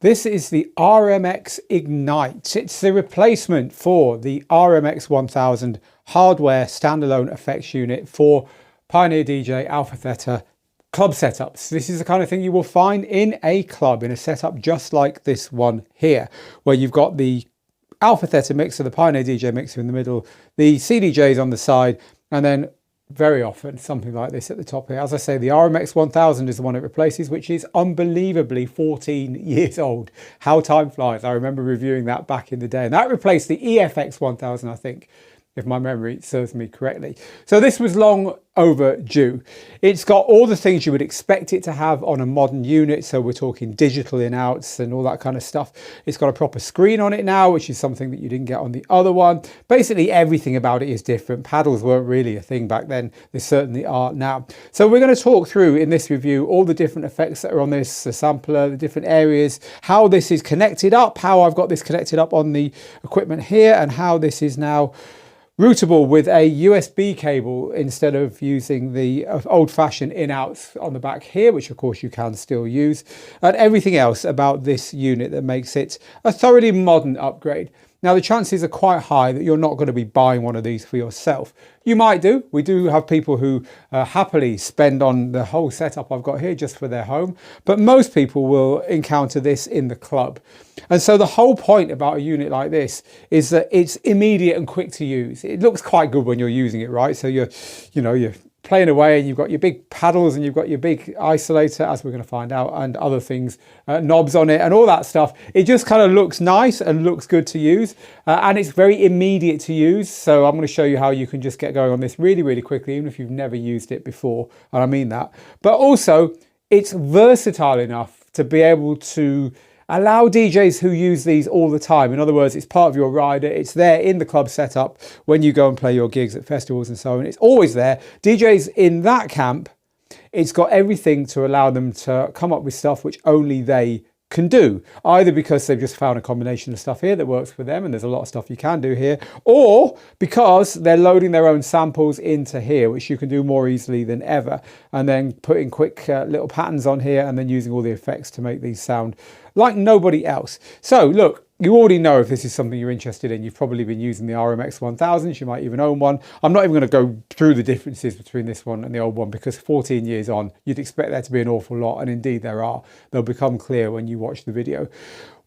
This is the RMX-Ignite. It's the replacement for the RMX-1000 hardware standalone effects unit for Pioneer DJ AlphaTheta club setups. This is the kind of thing you will find in a club, in a setup just like this one here, where you've got the AlphaTheta mixer, the Pioneer DJ mixer in the middle, the CDJs on the side, and then very often something like this at the top here. As I say, the RMX-1000 is the one it replaces, which is unbelievably 14 years old. How time flies. I remember reviewing that back in the day, and that replaced the EFX-1000, I think, if my memory serves me correctly. So this was long overdue. It's got all the things you would expect it to have on a modern unit. So we're talking digital in-outs and all that kind of stuff. It's got a proper screen on it now, which is something that you didn't get on the other one. Basically everything about it is different. Paddles weren't really a thing back then. They certainly are now. So we're going to talk through in this review all the different effects that are on this, the sampler, the different areas, how this is connected up, how I've got this connected up on the equipment here, and how this is now routable with a USB cable instead of using the old-fashioned in-outs on the back here, which of course you can still use, and everything else about this unit that makes it a thoroughly modern upgrade. Now the chances are quite high that you're not going to be buying one of these for yourself. You might do. We do have people who happily spend on the whole setup I've got here just for their home, but most people will encounter this in the club. And so the whole point about a unit like this is that it's immediate and quick to use. It looks quite good when you're using it, right? So you're playing away and you've got your big paddles and you've got your big isolator, as we're going to find out, and other things, knobs on it and all that stuff. It just kind of looks nice and looks good to use, and it's very immediate to use. So I'm going to show you how you can just get going on this really, really quickly, even if you've never used it before, and I mean that. But also, it's versatile enough to be able to allow DJs who use these all the time. In other words, it's part of your rider. It's there in the club setup when you go and play your gigs at festivals and so on. It's always there. DJs in that camp, it's got everything to allow them to come up with stuff which only they can do, either because they've just found a combination of stuff here that works for them, and there's a lot of stuff you can do here, or because they're loading their own samples into here, which you can do more easily than ever, and then putting quick little patterns on here and then using all the effects to make these sound like nobody else. So look, you already know if this is something you're interested in. You've probably been using the RMX-1000s, you might even own one. I'm not even going to go through the differences between this one and the old one, because 14 years on, you'd expect there to be an awful lot, and indeed there are. They'll become clear when you watch the video.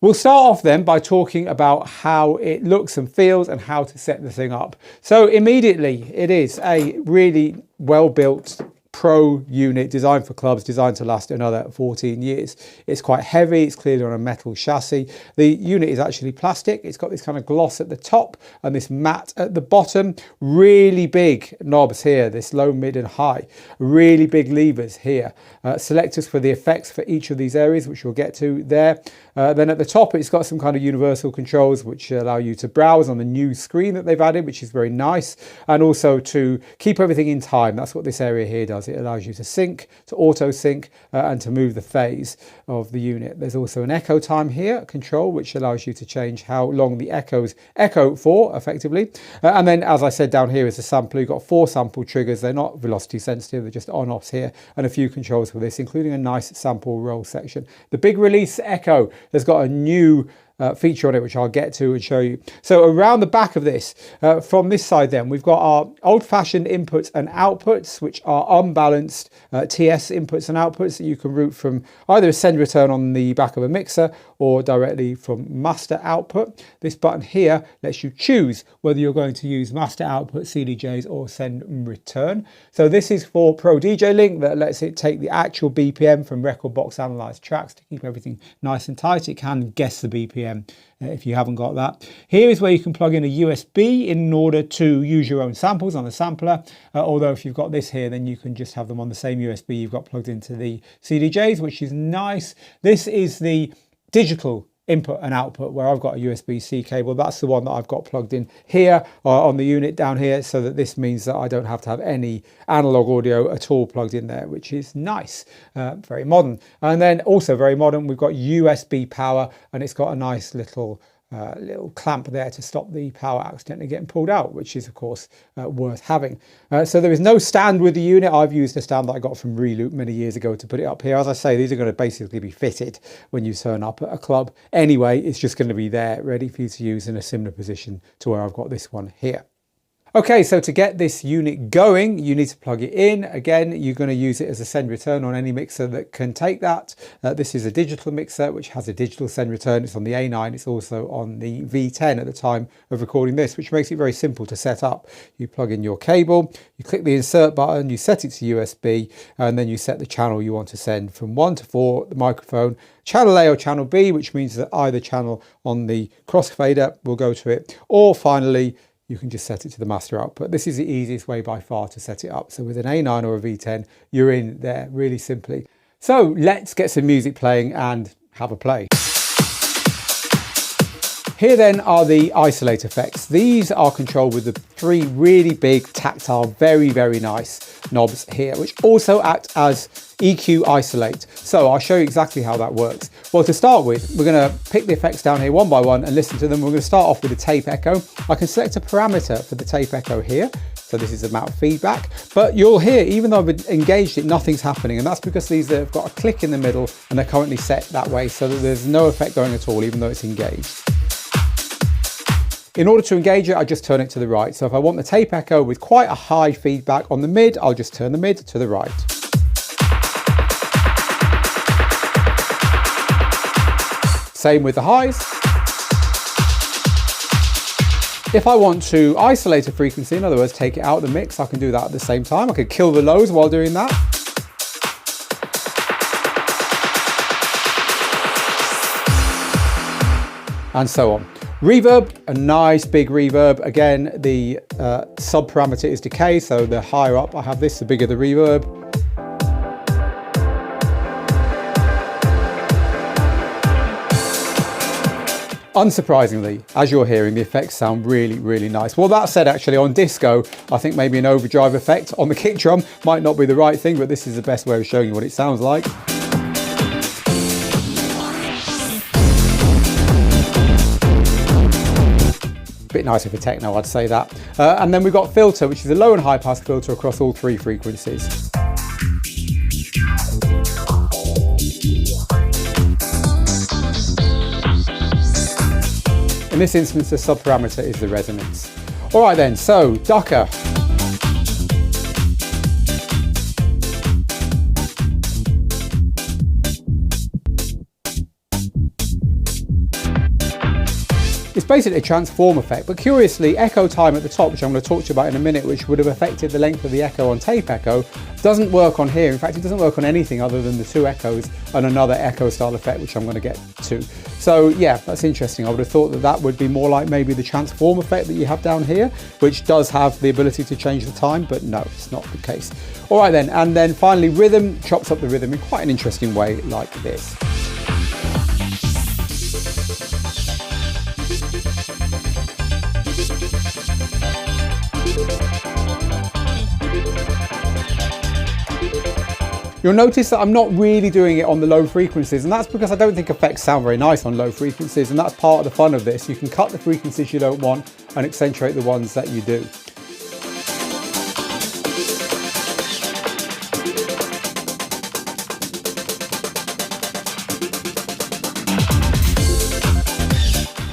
We'll start off then by talking about how it looks and feels and how to set the thing up. So immediately, it is a really well-built pro unit designed for clubs, designed to last another 14 years. It's quite heavy. It's clearly on a metal chassis. The unit is actually plastic. It's got this kind of gloss at the top and this matte at the bottom. Really big knobs here, this low, mid and high. Really big levers here. Selectors for the effects for each of these areas, which we'll get to there. Then at the top, it's got some kind of universal controls which allow you to browse on the new screen that they've added, which is very nice, and also to keep everything in time. That's what this area here does. It allows you to sync, to auto sync, and to move the phase of the unit. There's also an echo time here control, which allows you to change how long the echoes echo for effectively. And then, as I said, down here is the sampler. You've got 4 sample triggers. They're not velocity sensitive. They're just on-offs here, and a few controls for this, including a nice sample roll section. The big release echo has got a new feature on it, which I'll get to and show you. So around the back of this, from this side then, we've got our old-fashioned inputs and outputs, which are unbalanced TS inputs and outputs that you can route from either a send return on the back of a mixer or directly from master output. This button here lets you choose whether you're going to use master output CDJs or send and return. So this is for Pro DJ Link, that lets it take the actual BPM from Rekordbox analyzed tracks to keep everything nice and tight. It can guess the BPM if you haven't got that. Here is where you can plug in a USB in order to use your own samples on the sampler. Although if you've got this here, then you can just have them on the same USB you've got plugged into the CDJs, which is nice. This is the digital input and output, where I've got a USB-C cable. That's the one that I've got plugged in here on the unit down here, so that this means that I don't have to have any analog audio at all plugged in there, which is nice. Very modern. And then also very modern, we've got USB power, and it's got a nice little little clamp there to stop the power accidentally getting pulled out, which is of course worth having. So there is no stand with the unit. I've used a stand that I got from Reloop many years ago to put it up here. As I say, these are going to basically be fitted when you turn up at a club. Anyway, it's just going to be there ready for you to use in a similar position to where I've got this one here. Okay, so to get this unit going, you need to plug it in. Again, you're going to use it as a send return on any mixer that can take that. This is a digital mixer which has a digital send return. It's on the A9. It's also on the V10 at the time of recording this, which makes it very simple to set up. You plug in your cable, you click the insert button, you set it to USB, and then you set the channel you want to send from 1 to 4, the microphone, channel A or channel B, which means that either channel on the crossfader will go to it, or finally, you can just set it to the master output. This is the easiest way by far to set it up. So with an A9 or a V10, you're in there really simply. So let's get some music playing and have a play. Here then are the Isolator effects. These are controlled with the 3 really big tactile, very, very nice knobs here, which also act as EQ isolate. So I'll show you exactly how that works. Well, to start with, we're going to pick the effects down here one by one and listen to them. We're going to start off with the tape echo. I can select a parameter for the tape echo here. So this is the amount of feedback, but you'll hear, even though I've engaged it, nothing's happening. And that's because these have got a click in the middle and they're currently set that way so that there's no effect going at all, even though it's engaged. In order to engage it, I just turn it to the right. So if I want the tape echo with quite a high feedback on the mid, I'll just turn the mid to the right. Same with the highs. If I want to isolate a frequency, in other words, take it out of the mix, I can do that at the same time. I could kill the lows while doing that. And so on. Reverb, a nice big reverb. Again, the sub parameter is decay, so the higher up I have this, the bigger the reverb. Unsurprisingly, as you're hearing, the effects sound really, really nice. Well, that said, actually on disco, I think maybe an overdrive effect on the kick drum might not be the right thing, but this is the best way of showing you what it sounds like. Bit nicer for techno, I'd say that. And then we've got filter, which is a low and high pass filter across all 3 frequencies. In this instance, the subparameter is the resonance. All right then, so ducker. It's basically a transform effect, but curiously, echo time at the top, which I'm going to talk to you about in a minute, which would have affected the length of the echo on tape echo, doesn't work on here. In fact, it doesn't work on anything other than the 2 echoes and another echo style effect, which I'm going to get to. So yeah, that's interesting. I would have thought that that would be more like maybe the transform effect that you have down here, which does have the ability to change the time, but no, it's not the case. All right then, and then finally rhythm, chops up the rhythm in quite an interesting way like this. You'll notice that I'm not really doing it on the low frequencies, and that's because I don't think effects sound very nice on low frequencies, and that's part of the fun of this. You can cut the frequencies you don't want and accentuate the ones that you do.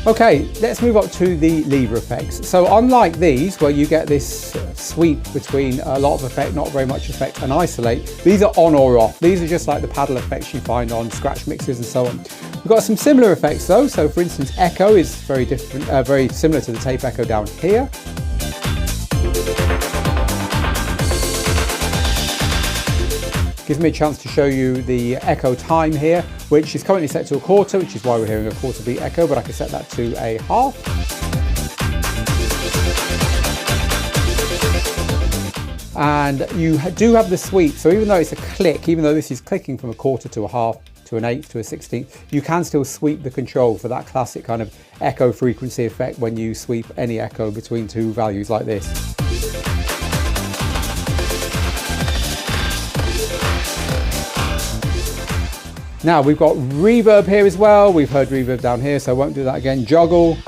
Okay, let's move up to the lever effects. So unlike these, where you get this sweep between a lot of effect, not very much effect, and isolate, these are on or off. These are just like the paddle effects you find on scratch mixes and so on. We've got some similar effects though. So for instance, echo is very different, very similar to the tape echo down here. Gives me a chance to show you the echo time here, which is currently set to a quarter, which is why we're hearing a quarter beat echo, but I can set that to a half. And you do have the sweep, so even though it's a click, even though this is clicking from a quarter to a half, to an eighth, to a 16th, you can still sweep the control for that classic kind of echo frequency effect when you sweep any echo between 2 values like this. Now we've got reverb here as well. We've heard reverb down here, so I won't do that again. Juggle.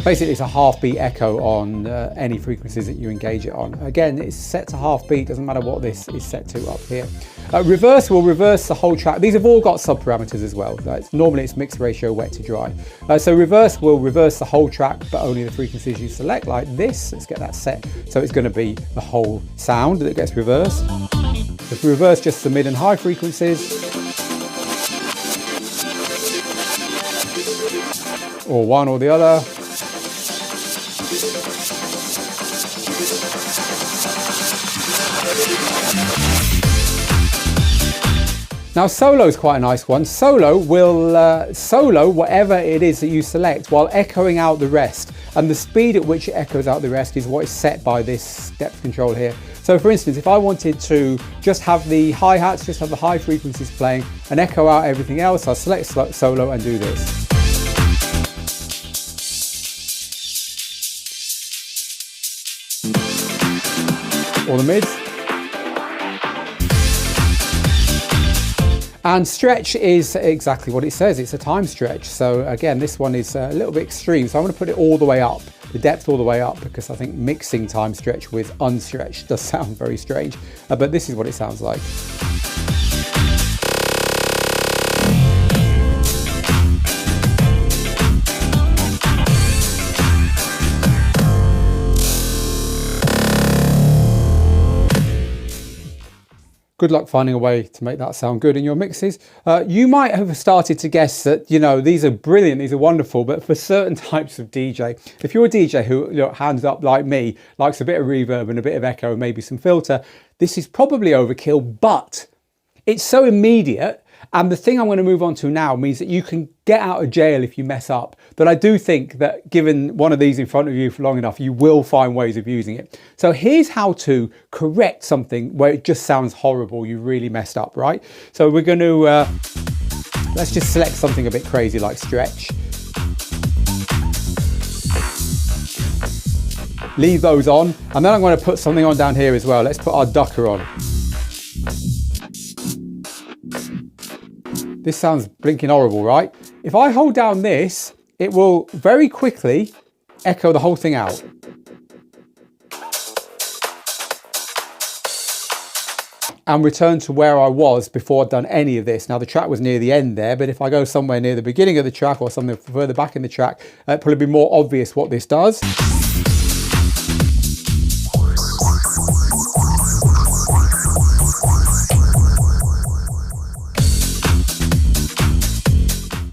Basically, it's a half beat echo on any frequencies that you engage it on. Again, it's set to half beat, doesn't matter what this is set to up here. Reverse will reverse the whole track. These have all got sub parameters as well. Normally it's mix ratio wet to dry. So reverse will reverse the whole track, but only the frequencies you select, like this. Let's get that set. So it's going to be the whole sound that gets reversed. If we reverse just the mid and high frequencies, or one or the other. Now solo is quite a nice one. Solo will solo whatever it is that you select while echoing out the rest. And the speed at which it echoes out the rest is what is set by this depth control here. So for instance, if I wanted to just have the hi-hats, just have the high frequencies playing and echo out everything else, I'll select solo and do this. Or the mids. And stretch is exactly what it says, it's a time stretch. So again, this one is a little bit extreme. So I'm going to put it all the way up, the depth all the way up, because I think mixing time stretch with unstretched does sound very strange. But this is what it sounds like. Good luck finding a way to make that sound good in your mixes. You might have started to guess that, you know, these are brilliant, these are wonderful, but for certain types of DJ, if you're a DJ who, you know, hands up like me, likes a bit of reverb and a bit of echo and maybe some filter, this is probably overkill, but it's so immediate. And the thing I'm going to move on to now means that you can get out of jail if you mess up. But I do think that given one of these in front of you for long enough, you will find ways of using it. So here's how to correct something where it just sounds horrible. You really messed up, right? So we're going to, let's just select something a bit crazy like stretch. Leave those on. And then I'm going to put something on down here as well. Let's put our ducker on. This sounds blinking horrible, right? If I hold down this, it will very quickly echo the whole thing out. And return to where I was before I'd done any of this. Now the track was near the end there, but if I go somewhere near the beginning of the track or something further back in the track, it'll probably be more obvious what this does.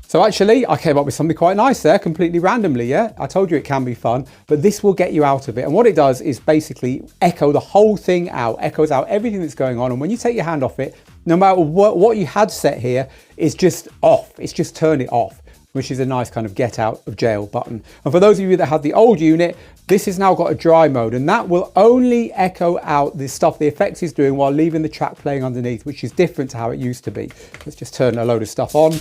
So actually, I came up with something quite nice there, completely randomly, yeah? I told you it can be fun, but this will get you out of it. And what it does is basically echo the whole thing out, echoes out everything that's going on. And when you take your hand off it, no matter what you had set here is just off. It's just turn it off, which is a nice kind of get out of jail button. And for those of you that had the old unit, this has now got a dry mode, and that will only echo out the stuff the effects is doing while leaving the track playing underneath, which is different to how it used to be. Let's just turn a load of stuff on.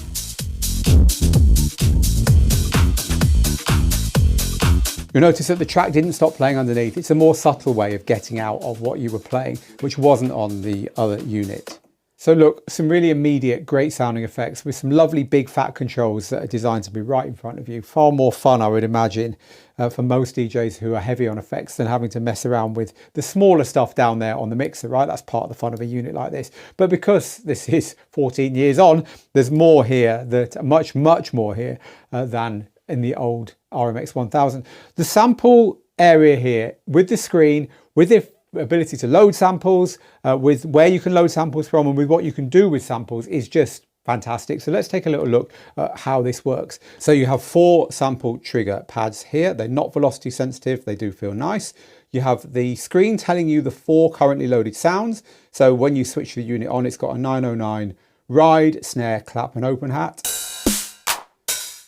You'll notice that the track didn't stop playing underneath. It's a more subtle way of getting out of what you were playing, which wasn't on the other unit. So look, some really immediate, great sounding effects with some lovely big fat controls that are designed to be right in front of you. Far more fun, I would imagine, for most DJs who are heavy on effects than having to mess around with the smaller stuff down there on the mixer, right? That's part of the fun of a unit like this. But because this is 14 years on, there's more here, much more here than in the old RMX-1000. The sample area here with the screen, with the ability to load samples, with where you can load samples from and with what you can do with samples is just fantastic. So let's take a little look at how this works. So you have 4 sample trigger pads here. They're not velocity sensitive. They do feel nice. You have the screen telling you the 4 currently loaded sounds. So when you switch the unit on, it's got a 909 ride, snare, clap and open hat.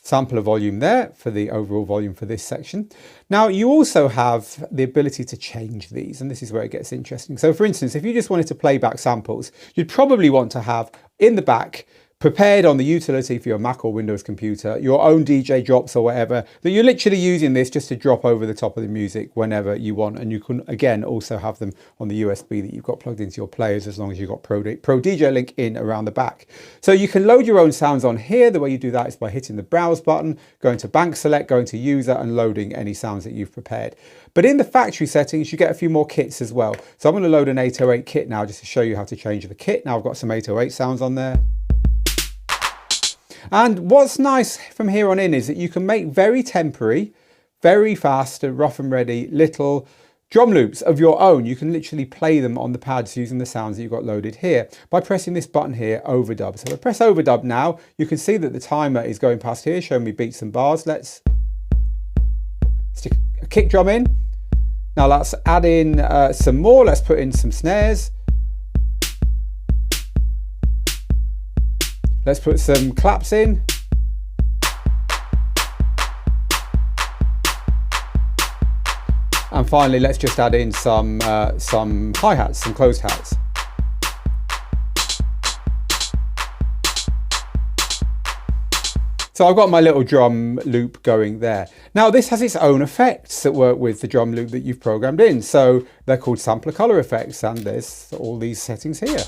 Sampler volume there for the overall volume for this section. Now you also have the ability to change these, and this is where it gets interesting. So for instance, if you just wanted to play back samples, you'd probably want to have in the back prepared on the utility for your Mac or Windows computer, your own DJ drops or whatever, that you're literally using this just to drop over the top of the music whenever you want. And you can, again, also have them on the USB that you've got plugged into your players, as long as you've got Pro DJ Link in around the back. So you can load your own sounds on here. The way you do that is by hitting the Browse button, going to Bank Select, going to User, and loading any sounds that you've prepared. But in the factory settings, you get a few more kits as well. So I'm going to load an 808 kit now, just to show you how to change the kit. Now I've got some 808 sounds on there. And what's nice from here on in is that you can make very temporary, very fast, rough and ready little drum loops of your own. You can literally play them on the pads using the sounds that you've got loaded here by pressing this button here, overdub. So if I press overdub now, you can see that the timer is going past here, showing me beats and bars. Let's stick a kick drum in. Now let's add in some more. Let's put in some snares. Let's put some claps in. And finally, let's just add in some hi-hats, some closed hats. So I've got my little drum loop going there. Now this has its own effects that work with the drum loop that you've programmed in. So they're called sampler color effects, and there's all these settings here.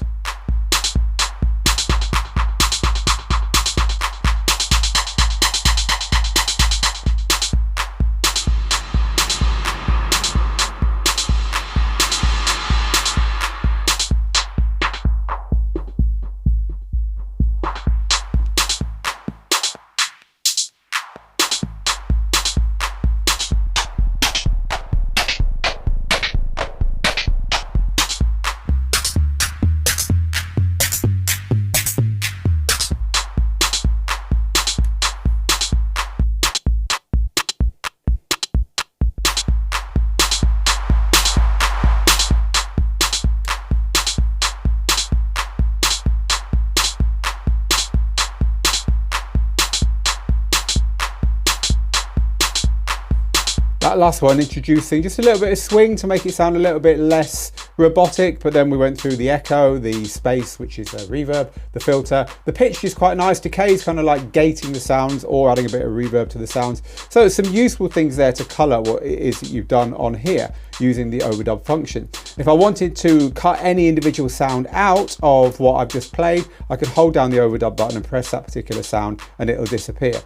That last one introducing just a little bit of swing to make it sound a little bit less robotic, but then we went through the echo, the space, which is a reverb, the filter. The pitch is quite nice. Decay is kind of like gating the sounds or adding a bit of reverb to the sounds. So some useful things there to color what it is that you've done on here using the overdub function. If I wanted to cut any individual sound out of what I've just played, I could hold down the overdub button and press that particular sound and it'll disappear.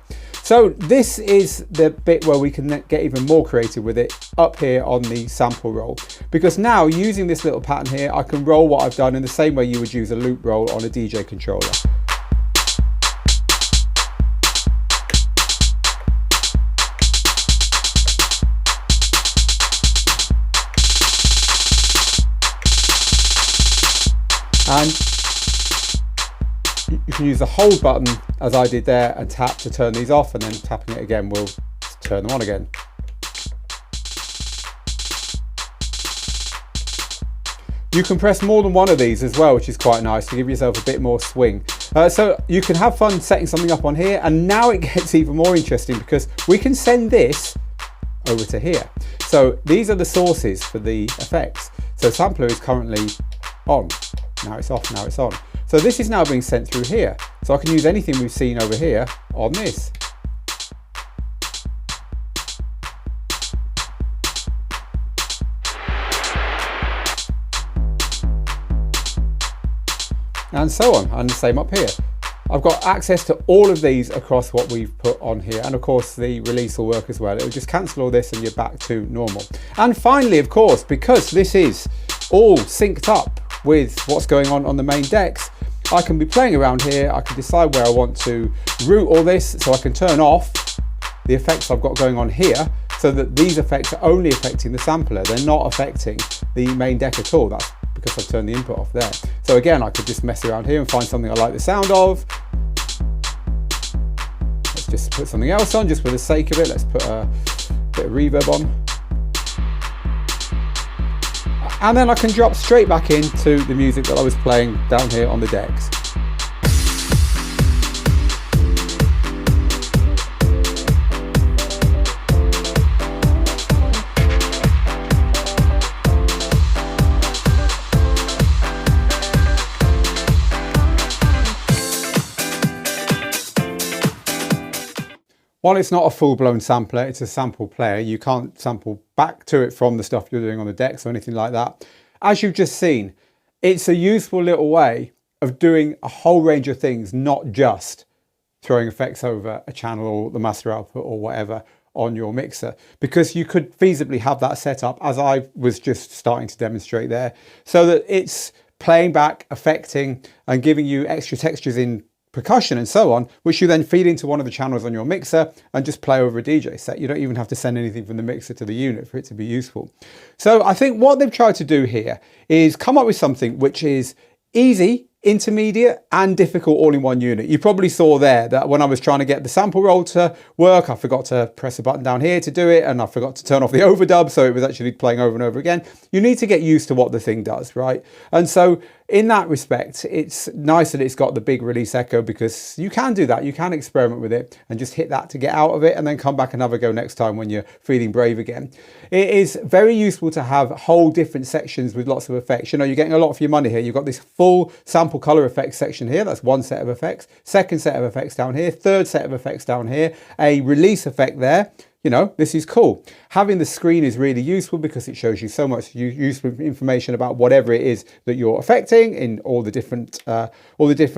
So this is the bit where we can get even more creative with it up here on the sample roll, because now using this little pattern here, I can roll what I've done in the same way you would use a loop roll on a DJ controller. And you can use the hold button as I did there and tap to turn these off, and then tapping it again will turn them on again. You can press more than one of these as well, which is quite nice to give yourself a bit more swing. So you can have fun setting something up on here, and now it gets even more interesting because we can send this over to here. So these are the sources for the effects. So sampler is currently on. Now it's off, now it's on. So this is now being sent through here. So I can use anything we've seen over here on this. And so on, and the same up here. I've got access to all of these across what we've put on here, and of course the release will work as well. It'll just cancel all this and you're back to normal. And finally, of course, because this is all synced up with what's going on the main decks, I can be playing around here. I can decide where I want to route all this, so I can turn off the effects I've got going on here, so that these effects are only affecting the sampler. They're not affecting the main deck at all. That's because I've turned the input off there. So again, I could just mess around here and find something I like the sound of. Let's just put something else on just for the sake of it. Let's put a bit of reverb on. And then I can drop straight back into the music that I was playing down here on the decks. While it's not a full-blown sampler, it's a sample player. You can't sample back to it from the stuff you're doing on the decks or anything like that. As you've just seen, it's a useful little way of doing a whole range of things, not just throwing effects over a channel or the master output or whatever on your mixer, because you could feasibly have that set up as I was just starting to demonstrate there, so that it's playing back, affecting and giving you extra textures in percussion and so on, which you then feed into one of the channels on your mixer and just play over a DJ set. You don't even have to send anything from the mixer to the unit for it to be useful. So I think what they've tried to do here is come up with something which is easy, intermediate and difficult all in one unit. You probably saw there that when I was trying to get the sample roll to work, I forgot to press a button down here to do it, and I forgot to turn off the overdub, so it was actually playing over and over again. You need to get used to what the thing does, right? And so in that respect, it's nice that it's got the big release echo, because you can do that. You can experiment with it and just hit that to get out of it and then come back and have a go next time when you're feeling brave again. It is very useful to have whole different sections with lots of effects. You know, you're getting a lot for your money here. You've got this full sample color effects section here. That's one set of effects. Second set of effects down here. Third set of effects down here. A release effect there. You know, this is cool. Having the screen is really useful because it shows you so much useful information about whatever it is that you're affecting in all the different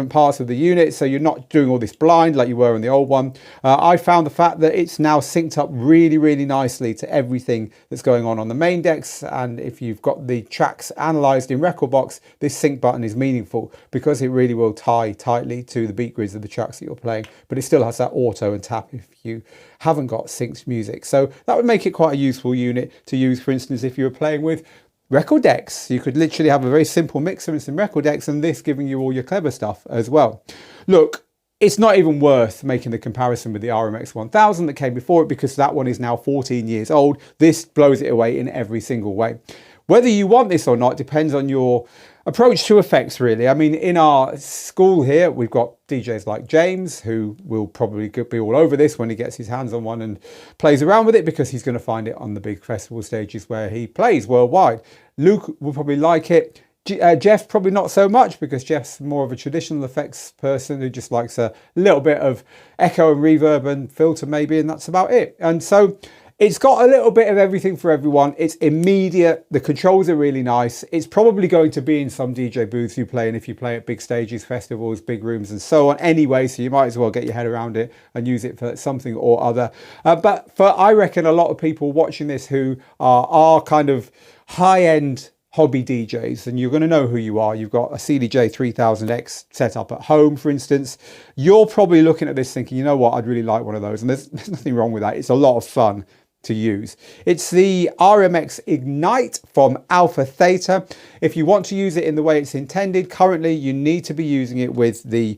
parts of the unit. So you're not doing all this blind like you were on the old one. I found the fact that it's now synced up really, really nicely to everything that's going on the main decks. And if you've got the tracks analyzed in Rekordbox, this sync button is meaningful because it really will tie tightly to the beat grids of the tracks that you're playing. But it still has that auto and tap if you haven't got synced music. So that would make it quite a useful unit to use, for instance, if you were playing with record decks. You could literally have a very simple mixer and some record decks, and this giving you all your clever stuff as well. Look, it's not even worth making the comparison with the RMX-1000 that came before it, because that one is now 14 years old. This blows it away in every single way. Whether you want this or not depends on your approach to effects, really. I mean, in our school here, we've got DJs like James, who will probably be all over this when he gets his hands on one and plays around with it, because he's going to find it on the big festival stages where he plays worldwide. Luke will probably like it. Jeff probably not so much, because Jeff's more of a traditional effects person who just likes a little bit of echo and reverb and filter maybe, and that's about it. And so it's got a little bit of everything for everyone. It's immediate. The controls are really nice. It's probably going to be in some DJ booths you play in if you play at big stages, festivals, big rooms and so on anyway, so you might as well get your head around it and use it for something or other. But for, I reckon, a lot of people watching this who are kind of high-end hobby DJs, and you're going to know who you are. You've got a CDJ 3000X set up at home, for instance. You're probably looking at this thinking, you know what, I'd really like one of those. And there's nothing wrong with that. It's a lot of fun to use. It's the RMX-Ignite from AlphaTheta. If you want to use it in the way it's intended, currently you need to be using it with the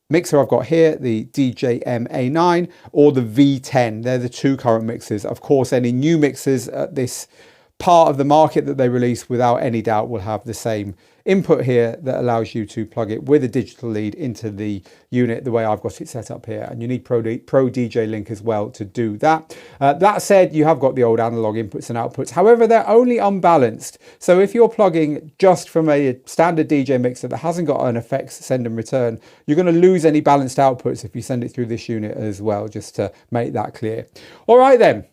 mixer I've got here, the DJM A9 or the V10. They're the two current mixers. Of course, any new mixers at this part of the market that they release, without any doubt, will have the same input here that allows you to plug it with a digital lead into the unit the way I've got it set up here. And you need Pro DJ Link as well to do that. That said, you have got the old analog inputs and outputs. However, they're only unbalanced. So if you're plugging just from a standard DJ mixer that hasn't got an effects send and return, you're going to lose any balanced outputs if you send it through this unit as well, just to make that clear. All right then.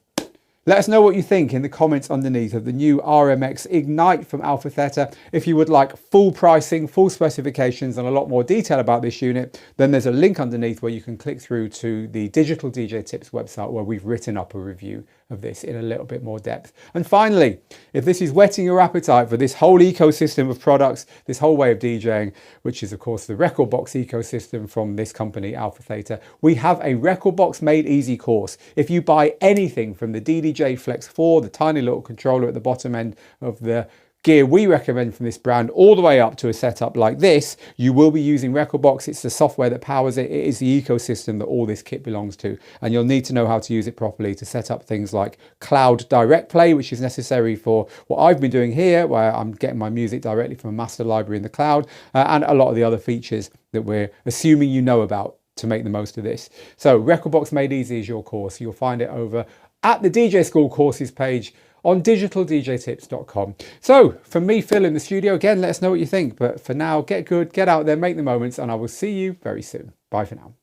Let us know what you think in the comments underneath of the new RMX-Ignite from AlphaTheta. If you would like full pricing, full specifications and a lot more detail about this unit, then there's a link underneath where you can click through to the Digital DJ Tips website, where we've written up a review of this in a little bit more depth. And finally, if this is whetting your appetite for this whole ecosystem of products, this whole way of DJing, which is of course the Rekordbox ecosystem from this company, AlphaTheta, we have a Rekordbox Made Easy course. If you buy anything from the DDJ Flex 4, the tiny little controller at the bottom end of the gear we recommend from this brand, all the way up to a setup like this, you will be using Rekordbox. It's the software that powers it. It is the ecosystem that all this kit belongs to, and you'll need to know how to use it properly to set up things like cloud direct play, which is necessary for what I've been doing here, where I'm getting my music directly from a master library in the cloud, and a lot of the other features that we're assuming you know about to make the most of this. So Rekordbox Made Easy is your course. You'll find it over at the DJ School courses page on digitaldjtips.com. So from me, Phil, in the studio, again, let us know what you think. But for now, get good, get out there, make the moments, and I will see you very soon. Bye for now.